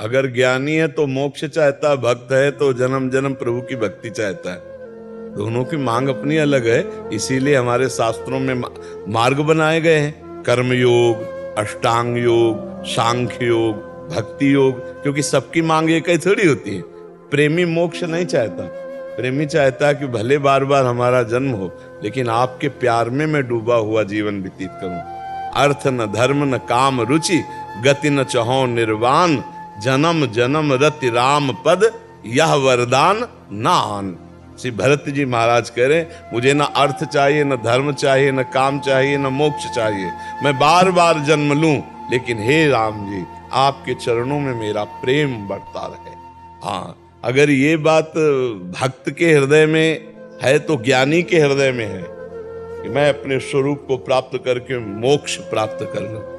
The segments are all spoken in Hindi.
अगर ज्ञानी है तो मोक्ष चाहता है, भक्त है तो जन्म जन्म प्रभु की भक्ति चाहता है। दोनों की मांग अपनी अलग है। इसीलिए हमारे शास्त्रों में मार्ग बनाए गए हैं, कर्म योग, अष्टांग योग, सांख्य योग, भक्ति योग, क्योंकि सबकी मांग एक ही थोड़ी होती है। प्रेमी मोक्ष नहीं चाहता। प्रेमी चाहता है कि भले बार बार हमारा जन्म हो, लेकिन आपके प्यार में मैं डूबा हुआ जीवन व्यतीत करूं। अर्थ न धर्म न काम रुचि, गति न चहो निर्वाण, जन्म जन्म रति राम पद, यह वरदान नान। श्री भरत जी महाराज कह रहे, मुझे न अर्थ चाहिए, न धर्म चाहिए, न काम चाहिए, न मोक्ष चाहिए। मैं बार बार जन्म लूं, लेकिन हे राम जी, आपके चरणों में मेरा प्रेम बढ़ता रहे। हाँ, अगर ये बात भक्त के हृदय में है तो ज्ञानी के हृदय में है कि मैं अपने स्वरूप को प्राप्त करके मोक्ष प्राप्त कर लूं।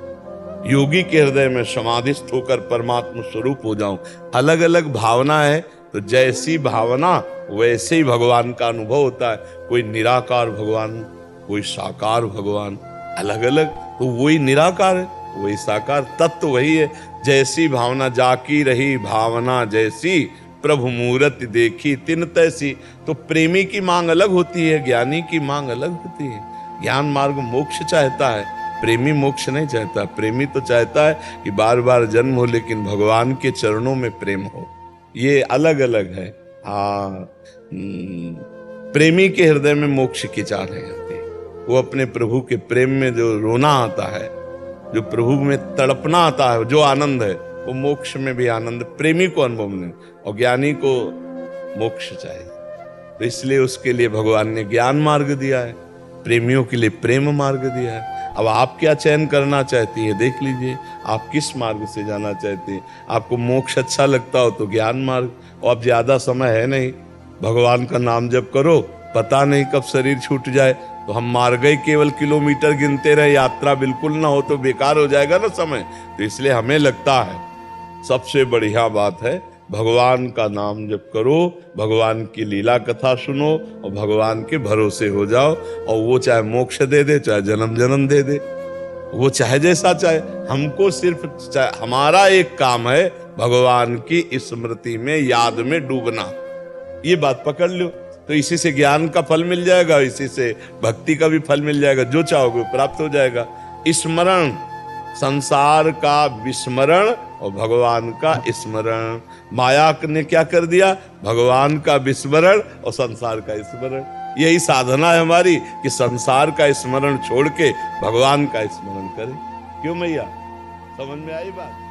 योगी के हृदय में समाधिस्थ होकर परमात्मा स्वरूप हो जाऊं। अलग अलग भावना है, तो जैसी भावना वैसे ही भगवान का अनुभव होता है। कोई निराकार भगवान, कोई साकार भगवान, अलग अलग। तो वही निराकार है, वही साकार, तत्व वही है। जैसी भावना जाकी रही भावना जैसी, प्रभु मूरत देखी तिन तैसी। तो प्रेमी की मांग अलग होती है, ज्ञानी की मांग अलग होती है। ज्ञान मार्ग मोक्ष चाहता है, प्रेमी मोक्ष नहीं चाहता। प्रेमी तो चाहता है कि बार बार जन्म हो, लेकिन भगवान के चरणों में प्रेम हो। ये अलग अलग है। हाँ, प्रेमी के हृदय में मोक्ष की चाह नहीं आती। वो अपने प्रभु के प्रेम में जो रोना आता है, जो प्रभु में तड़पना आता है, जो आनंद है, वो मोक्ष में भी आनंद प्रेमी को अनुभव नहीं। और ज्ञानी को मोक्ष चाहिए, तो इसलिए उसके लिए भगवान ने ज्ञान मार्ग दिया है, प्रेमियों के लिए प्रेम मार्ग दिया है। अब आप क्या चयन करना चाहती है, देख लीजिए आप किस मार्ग से जाना चाहते हैं। आपको मोक्ष अच्छा लगता हो तो ज्ञान मार्ग। और अब ज्यादा समय है नहीं, भगवान का नाम जप करो, पता नहीं कब शरीर छूट जाए। तो हम मार गए, केवल किलोमीटर गिनते रहे, यात्रा बिल्कुल ना हो तो बेकार हो जाएगा ना समय। तो इसलिए हमें लगता है सबसे बढ़िया बात है भगवान का नाम जप करो, भगवान की लीला कथा सुनो और भगवान के भरोसे हो जाओ। और वो चाहे मोक्ष दे दे, चाहे जन्म जन्म दे दे, वो चाहे जैसा चाहे। हमको सिर्फ हमारा एक काम है, भगवान की स्मृति में, याद में डूबना। ये बात पकड़ लो, तो इसी से ज्ञान का फल मिल जाएगा, इसी से भक्ति का भी फल मिल जाएगा। जो चाहोगे प्राप्त हो जाएगा। स्मरण, संसार का विस्मरण और भगवान का स्मरण। माया ने क्या कर दिया, भगवान का विस्मरण और संसार का स्मरण। यही साधना है हमारी कि संसार का स्मरण छोड़ के भगवान का स्मरण करें। क्यों मैया, समझ में आई बात?